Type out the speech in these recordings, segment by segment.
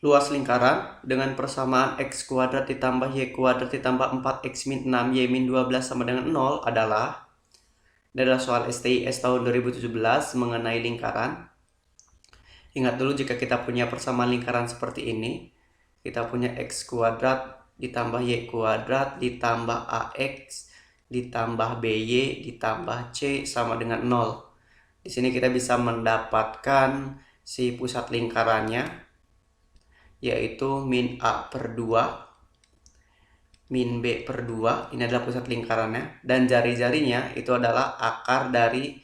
Luas lingkaran dengan persamaan x kuadrat ditambah y kuadrat ditambah 4x min 6 y min 12 sama dengan 0 adalah soal STIS tahun 2017 mengenai lingkaran. Ingat dulu jika kita punya persamaan lingkaran seperti ini, kita punya x kuadrat ditambah y kuadrat ditambah ax ditambah by ditambah c sama dengan 0. Di sini kita bisa mendapatkan si pusat lingkarannya, yaitu min a per 2 min b per 2. Ini adalah pusat lingkarannya, dan jari-jarinya itu adalah akar dari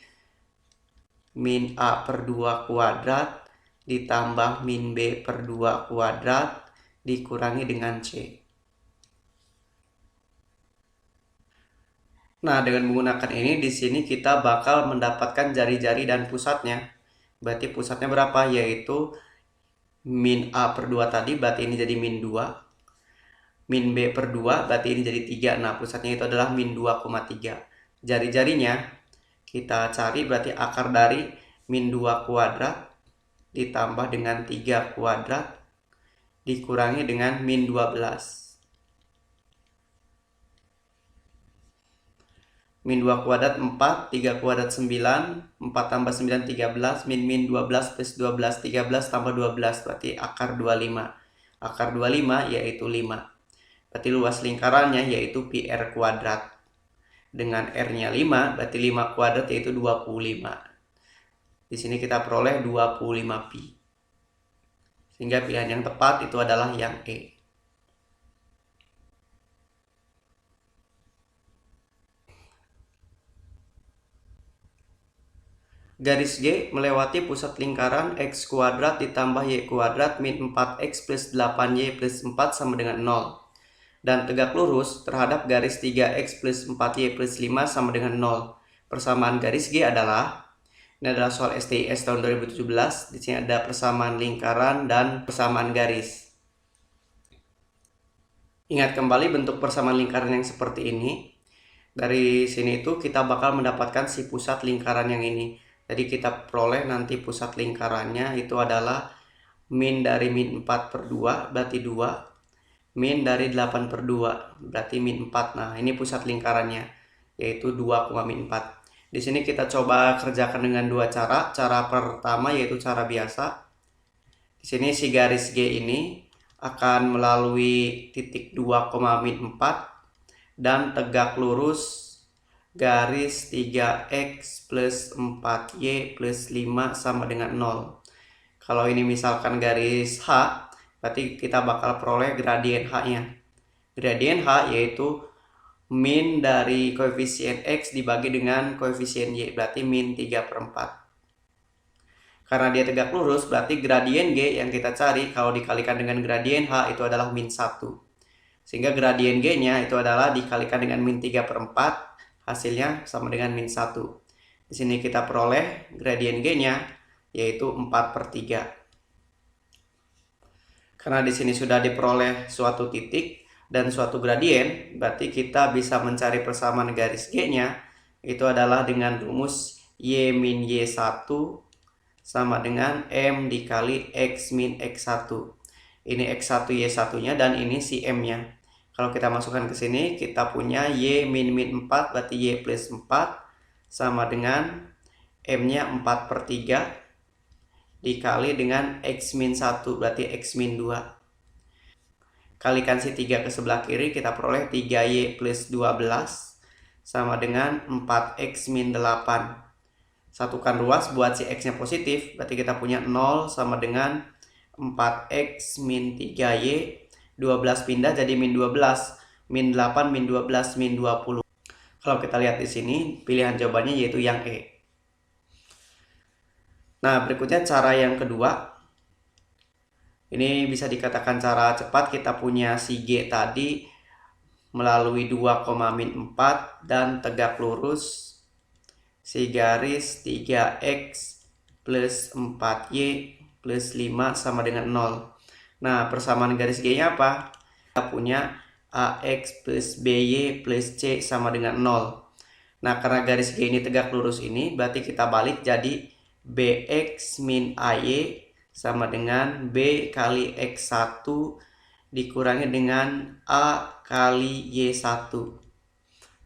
min a per 2 kuadrat ditambah min b per 2 kuadrat dikurangi dengan c. Nah, dengan menggunakan ini di sini kita bakal mendapatkan jari-jari dan pusatnya. Berarti pusatnya berapa? Yaitu min a per 2 tadi, berarti ini jadi min 2. Min b per 2, berarti ini jadi 3. Nah, pusatnya itu adalah min 2,3. Jari-jarinya kita cari, berarti akar dari min 2 kuadrat ditambah dengan 3 kuadrat dikurangi dengan min 12. Min 2 kuadrat 4, 3 kuadrat 9, 4 tambah 9 13, min 12 plus 12, 13 tambah 12, berarti akar 25. Akar 25 yaitu 5. Berarti luas lingkarannya yaitu pi r kuadrat. Dengan r-nya 5, berarti 5 kuadrat yaitu 25. Di sini kita peroleh 25 pi. Sehingga pilihan yang tepat itu adalah yang E. Garis G melewati pusat lingkaran x kuadrat ditambah y kuadrat min 4x plus 8y plus 4 sama dengan 0. Dan tegak lurus terhadap garis 3x plus 4y plus 5 sama dengan 0. Persamaan garis G adalah, ini adalah soal STIS tahun 2017. Di sini ada persamaan lingkaran dan persamaan garis. Ingat kembali bentuk persamaan lingkaran yang seperti ini. Dari sini itu kita bakal mendapatkan si pusat lingkaran yang ini. Jadi kita peroleh nanti pusat lingkarannya itu adalah min dari min 4 per 2 berarti 2. Min dari 8 per 2 berarti min 4. Nah, ini pusat lingkarannya yaitu 2, min 4. Di sini kita coba kerjakan dengan dua cara. Cara pertama yaitu cara biasa. Di sini si garis G ini akan melalui titik 2, min 4 dan tegak lurus garis 3x plus 4y plus 5 sama dengan 0. Kalau ini misalkan garis H, berarti kita bakal peroleh gradien H-nya. Gradien H yaitu min dari koefisien X dibagi dengan koefisien Y, berarti min 3 per 4. Karena dia tegak lurus, berarti gradien G yang kita cari kalau dikalikan dengan gradien H itu adalah min 1. Sehingga gradien G-nya itu adalah dikalikan dengan min 3 per 4. Hasilnya sama dengan min 1. Di sini kita peroleh gradien G-nya yaitu 4 per 3. Karena di sini sudah diperoleh suatu titik dan suatu gradien, berarti kita bisa mencari persamaan garis G-nya itu adalah dengan rumus Y min Y1 sama dengan M dikali X min X1. Ini X1 Y1-nya dan ini si M-nya. Kalau kita masukkan ke sini, kita punya Y min 4, berarti Y plus 4, sama dengan M-nya 4 per 3, dikali dengan X min 1, berarti X min 2. Kalikan si 3 ke sebelah kiri, kita peroleh 3Y plus 12, sama dengan 4X min 8. Satukan ruas buat si X-nya positif, berarti kita punya 0 sama dengan 4X min 3Y. 12 pindah jadi min 12, min 8, min 12, min 20. Kalau kita lihat di sini, pilihan jawabannya yaitu yang E. Nah, berikutnya cara yang kedua. Ini bisa dikatakan cara cepat. Kita punya si G tadi melalui 2, min 4 dan tegak lurus si garis 3X plus 4Y plus 5 sama dengan 0. Nah, persamaan garis G-nya apa? Kita punya AX plus BY plus C sama dengan 0. Nah, karena garis G ini tegak lurus ini, berarti kita balik jadi BX min AY sama dengan B kali X1 dikurangi dengan A kali Y1.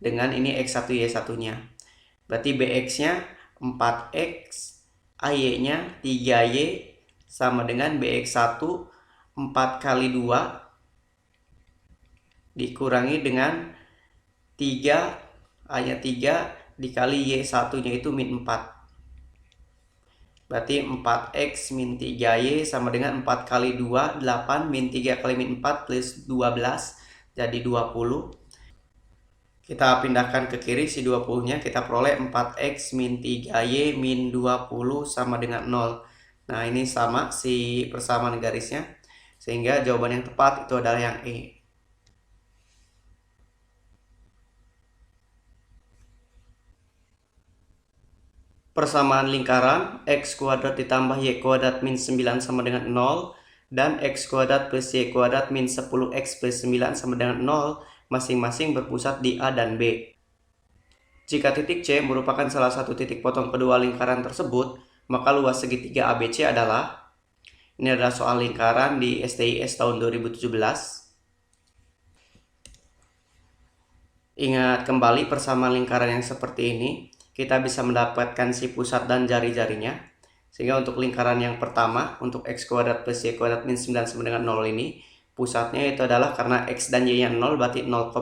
Dengan ini X1 Y1-nya. Berarti BX-nya 4X, AY-nya 3Y, sama dengan BX1 4 kali 2 dikurangi dengan 3, A-nya 3 dikali Y1-nya itu min 4. Berarti 4X min 3Y sama dengan 4 kali 2, 8, min 3 kali min 4 plus 12, jadi 20. Kita pindahkan ke kiri si 20-nya, kita peroleh 4X min 3Y min 20 sama dengan 0. Nah, ini sama si persamaan garisnya, sehingga jawaban yang tepat itu adalah yang E. Persamaan lingkaran X kuadrat ditambah Y kuadrat min 9 sama dengan 0 dan X kuadrat plus Y kuadrat min 10X plus 9 sama dengan 0 masing-masing berpusat di A dan B. Jika titik C merupakan salah satu titik potong kedua lingkaran tersebut, maka luas segitiga ABC adalah, ini adalah soal lingkaran di STIS tahun 2017. Ingat kembali persamaan lingkaran yang seperti ini, kita bisa mendapatkan si pusat dan jari-jarinya. Sehingga untuk lingkaran yang pertama, untuk X kuadrat plus Y kuadrat min 9 sama dengan 0 ini, pusatnya itu adalah karena X dan Y-nya 0, berarti 0,0.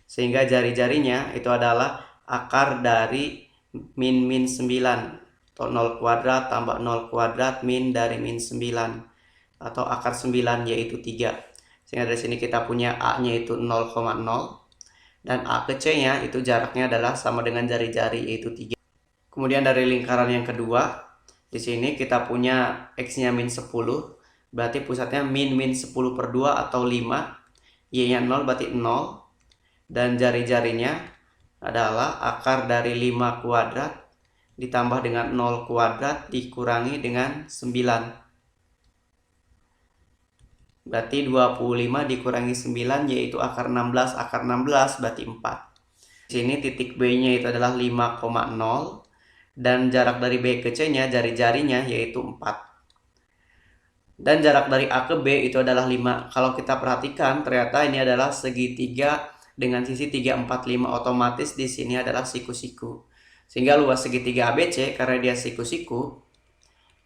Sehingga jari-jarinya itu adalah akar dari min 9, atau 0 kuadrat tambah 0 kuadrat min dari min 9, atau akar 9 yaitu 3. Sehingga dari sini kita punya A-nya itu 0,0. Dan A ke C-nya itu jaraknya adalah sama dengan jari-jari yaitu 3. Kemudian dari lingkaran yang kedua, di sini kita punya X-nya min 10, berarti pusatnya min 10 per 2 atau 5. Y-nya 0 berarti 0. Dan jari-jarinya adalah akar dari 5 kuadrat ditambah dengan 0 kuadrat dikurangi dengan 9. Berarti 25 dikurangi 9 yaitu akar 16. Akar 16 berarti 4. Di sini titik B-nya itu adalah 5,0 dan jarak dari B ke C-nya jari-jarinya yaitu 4. Dan jarak dari A ke B itu adalah 5. Kalau kita perhatikan ternyata ini adalah segitiga dengan sisi 3, 4, 5. Otomatis di sini adalah siku-siku. Sehingga luas segitiga ABC karena dia siku-siku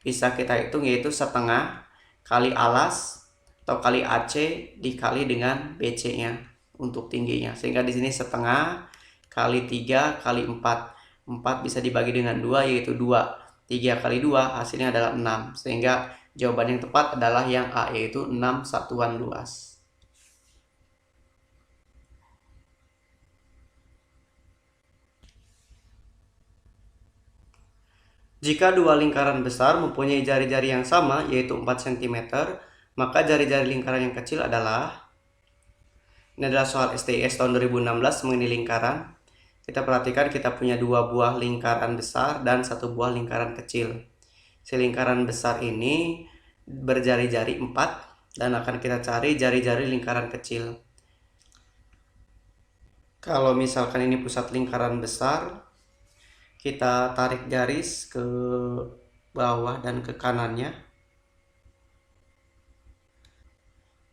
bisa kita hitung yaitu setengah kali alas atau kali AC dikali dengan BC-nya untuk tingginya. Sehingga di sini setengah kali 3 kali 4. 4 bisa dibagi dengan 2 yaitu 2. 3 kali 2 hasilnya adalah 6. Sehingga jawaban yang tepat adalah yang A yaitu 6 satuan luas. Jika dua lingkaran besar mempunyai jari-jari yang sama yaitu 4 cm, maka jari-jari lingkaran yang kecil adalah, ini adalah soal STIS tahun 2016 mengenai lingkaran. Kita perhatikan kita punya dua buah lingkaran besar dan satu buah lingkaran kecil. Si lingkaran besar ini berjari-jari 4 dan akan kita cari jari-jari lingkaran kecil. Kalau misalkan ini pusat lingkaran besar, kita tarik garis ke bawah dan ke kanannya.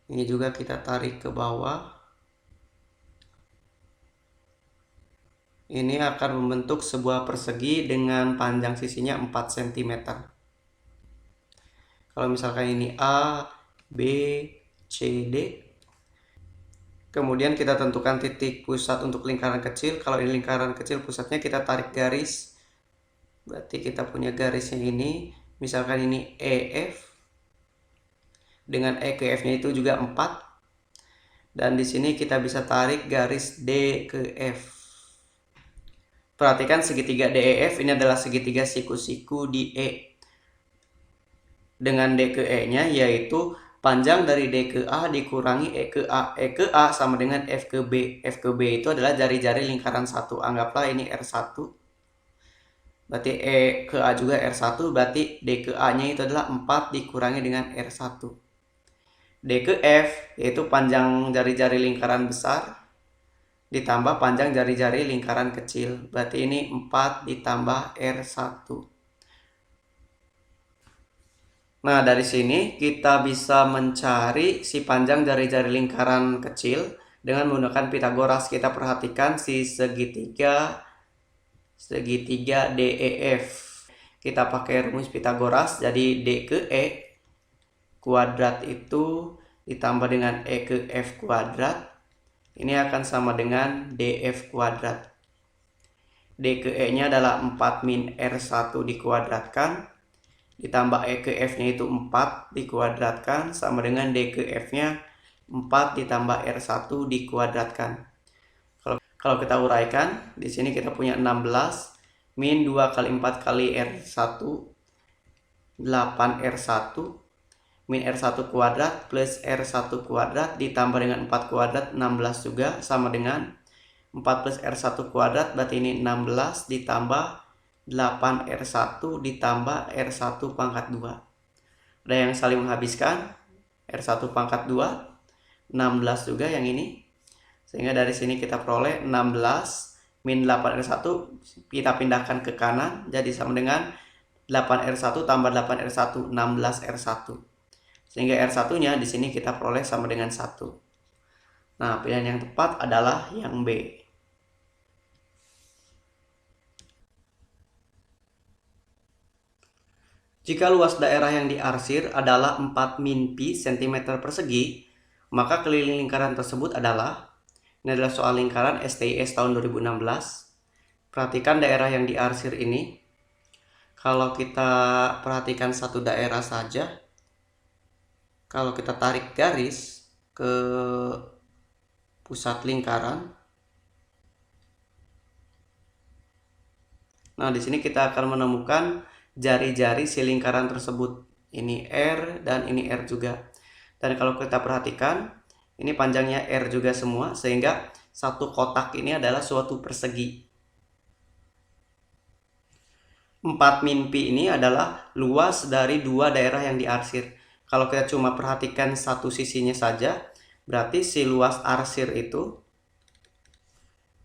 Ini juga kita tarik ke bawah. Ini akan membentuk sebuah persegi dengan panjang sisinya 4 cm. Kalau misalkan ini A, B, C, D. Kemudian kita tentukan titik pusat untuk lingkaran kecil. Kalau ini lingkaran kecil pusatnya kita tarik garis. Berarti kita punya garisnya ini. Misalkan ini EF. Dengan E ke F-nya itu juga 4. Dan di sini kita bisa tarik garis D ke F. Perhatikan segitiga DEF ini adalah segitiga siku-siku di E. Dengan D ke E-nya yaitu panjang dari D ke A dikurangi E ke A. E ke A sama dengan F ke B. F ke B itu adalah jari-jari lingkaran 1. Anggaplah ini R1. Berarti E ke A juga R1. Berarti D ke A-nya itu adalah 4 dikurangi dengan R1. D ke F yaitu panjang jari-jari lingkaran besar ditambah panjang jari-jari lingkaran kecil. Berarti ini 4 ditambah R1. Nah, dari sini kita bisa mencari si panjang dari jari lingkaran kecil dengan menggunakan Pitagoras. Kita perhatikan si segitiga DEF. Kita pakai rumus Pitagoras, jadi D ke E kuadrat itu ditambah dengan E ke F kuadrat. Ini akan sama dengan DF kuadrat. D ke E nya adalah 4 min R1 dikuadratkan, ditambah E ke F nya itu 4 dikuadratkan, sama dengan D ke F nya 4 ditambah R1 dikuadratkan. Kalau kita uraikan, di sini kita punya 16 min 2 kali 4 kali R1, 8 R1, min R1 kuadrat plus R1 kuadrat ditambah dengan 4 kuadrat, 16 juga, sama dengan 4 plus R1 kuadrat, berarti ini 16 ditambah 8 R1 ditambah R1 pangkat 2. Ada yang saling menghabiskan, R1 pangkat 2, 16 juga yang ini. Sehingga dari sini kita peroleh 16 min 8R1, kita pindahkan ke kanan, jadi sama dengan 8R1 tambah 8R1, 16R1. Sehingga R1-nya di sini kita peroleh sama dengan 1. Nah, pilihan yang tepat adalah yang B. Jika luas daerah yang diarsir adalah 4 min pi cm persegi, maka keliling lingkaran tersebut adalah, ini adalah soal lingkaran STIS tahun 2016. Perhatikan daerah yang diarsir ini. Kalau kita perhatikan satu daerah saja, kalau kita tarik garis ke pusat lingkaran, nah di sini kita akan menemukan jari-jari si lingkaran tersebut. Ini R dan ini R juga. Dan kalau kita perhatikan, ini panjangnya R juga semua, sehingga satu kotak ini adalah suatu persegi. 4 min pi ini adalah luas dari dua daerah yang diarsir. Kalau kita cuma perhatikan satu sisinya saja, berarti si luas arsir itu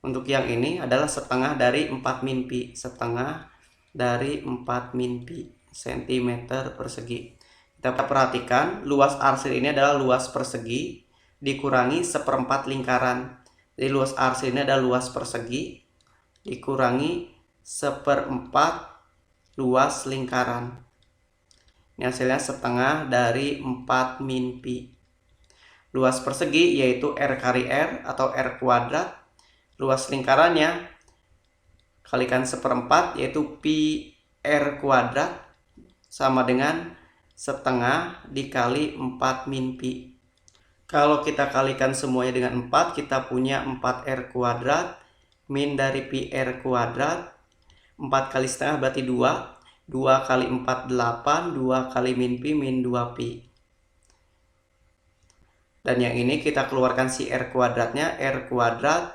untuk yang ini adalah setengah dari 4 min pi. Setengah dari 4 min pi cm persegi. Kita perhatikan luas arsir ini adalah luas persegi dikurangi seperempat lingkaran. Jadi luas arsir ini adalah luas persegi dikurangi seperempat luas lingkaran. Ini hasilnya setengah dari 4 min pi. Luas persegi yaitu R kali R atau R kuadrat. Luas lingkarannya kalikan seperempat yaitu pi R kuadrat sama dengan setengah dikali 4 min pi. Kalau kita kalikan semuanya dengan 4, kita punya 4R kuadrat min dari pi R kuadrat. 4 kali setengah berarti 2. 2 kali 4 8, 2 kali min pi min 2 pi. Dan yang ini kita keluarkan si R kuadratnya, R kuadrat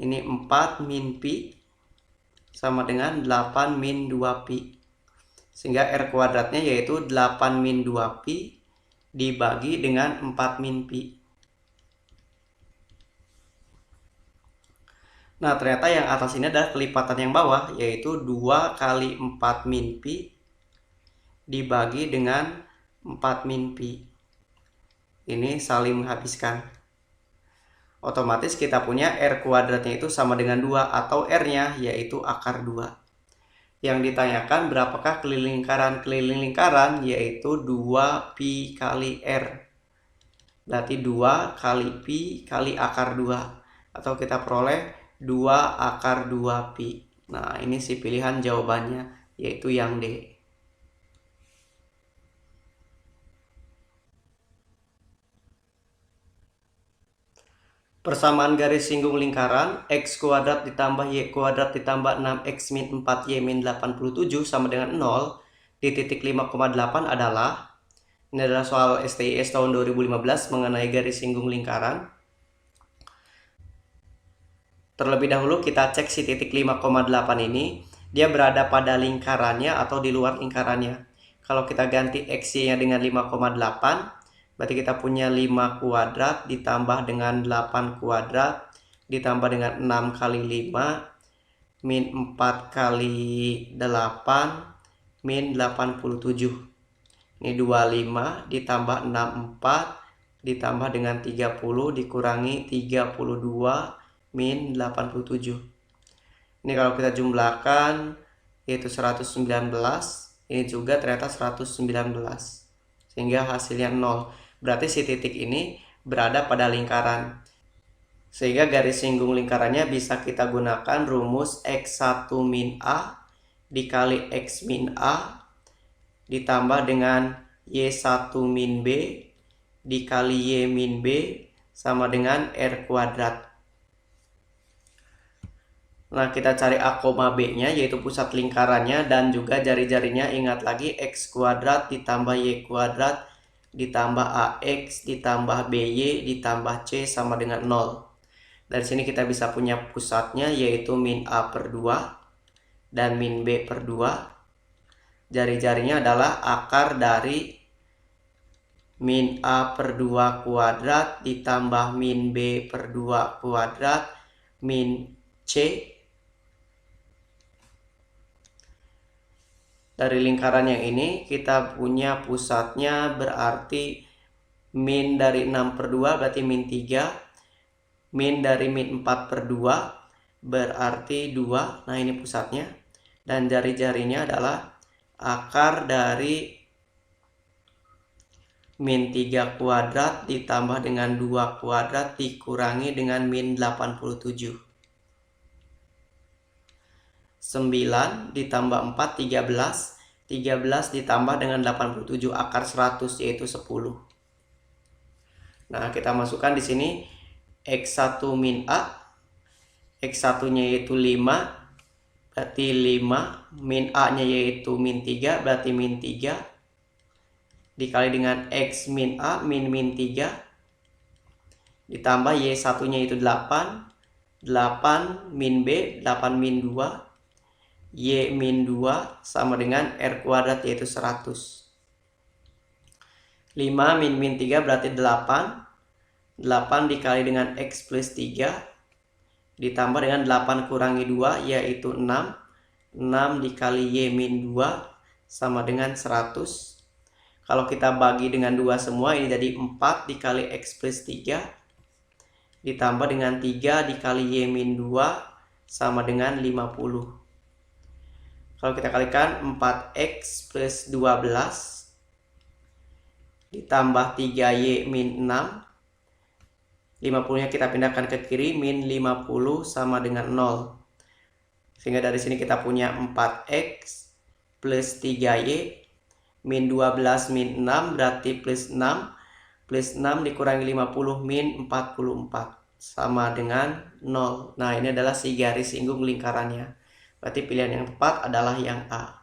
ini 4 min pi sama dengan 8 min 2 pi. Sehingga R kuadratnya yaitu 8 min 2 pi dibagi dengan 4 min pi. Nah, ternyata yang atas ini adalah kelipatan yang bawah, yaitu 2 kali 4 min pi dibagi dengan 4 min pi. Ini saling menghabiskan. Otomatis kita punya R kuadratnya itu sama dengan 2 atau R-nya yaitu akar 2. Yang ditanyakan berapakah keliling lingkaran? Keliling lingkaran yaitu 2 pi kali R. Berarti 2 kali pi kali akar 2. Atau kita peroleh 2 akar 2 pi. Nah, ini si pilihan jawabannya yaitu yang D. Persamaan garis singgung lingkaran x kuadrat ditambah y kuadrat ditambah 6x min 4y min 87 sama dengan 0 di titik 5,8 adalah, ini adalah soal STIS tahun 2015 mengenai garis singgung lingkaran. Terlebih dahulu kita cek si titik 5,8 ini, dia berada pada lingkarannya atau di luar lingkarannya. Kalau kita ganti x-nya dengan 5,8, berarti kita punya 5 kuadrat ditambah dengan 8 kuadrat ditambah dengan 6 kali 5 min 4 kali 8 min 87. Ini 25 ditambah 64 ditambah dengan 30 dikurangi 32 min 87. Ini kalau kita jumlahkan yaitu 119. Ini juga ternyata 119. Sehingga hasilnya 0. Berarti si titik ini berada pada lingkaran. Sehingga garis singgung lingkarannya bisa kita gunakan rumus X1 min A dikali X min A ditambah dengan Y1 min B dikali Y min B sama dengan R kuadrat. Nah, kita cari A, B-nya yaitu pusat lingkarannya dan juga jari-jarinya. Ingat lagi X kuadrat ditambah Y kuadrat ditambah AX ditambah BY ditambah C sama dengan 0. Dari sini kita bisa punya pusatnya yaitu min A per 2 dan min B per 2. Jari-jarinya adalah akar dari min A per 2 kuadrat ditambah min B per 2 kuadrat min C. Dari lingkaran yang ini kita punya pusatnya berarti min dari 6 per 2 berarti min 3. Min dari min 4 per 2 berarti 2. Nah, ini pusatnya. Dan jari-jarinya adalah akar dari min 3 kuadrat ditambah dengan 2 kuadrat dikurangi dengan min 87. 9 ditambah 4, 13. 13 ditambah dengan 87 akar 100 yaitu 10. Nah, kita masukkan di sini X1 min A. X1-nya yaitu 5. Berarti 5. Min A-nya yaitu min 3. Berarti min 3. Dikali dengan X min A min 3. Ditambah Y1-nya itu 8. 8 min B. 8 min 2. Y min 2 sama dengan R kuadrat yaitu 100. 5 min 3 berarti 8. 8 dikali dengan X plus 3 ditambah dengan 8 kurangi 2 yaitu 6. 6 dikali Y min 2 sama dengan 100. Kalau kita bagi dengan 2 semua ini jadi 4 dikali X plus 3 ditambah dengan 3 dikali Y min 2 sama dengan 50. Kalau kita kalikan 4X plus 12 ditambah 3Y min 6. 50-nya kita pindahkan ke kiri, min 50 sama dengan 0. Sehingga dari sini kita punya 4X plus 3Y min 12 min 6 berarti plus 6. Plus 6 dikurangi 50 min 44 sama dengan 0. Nah, ini adalah si garis singgung lingkarannya. Berarti pilihan yang tepat adalah yang A.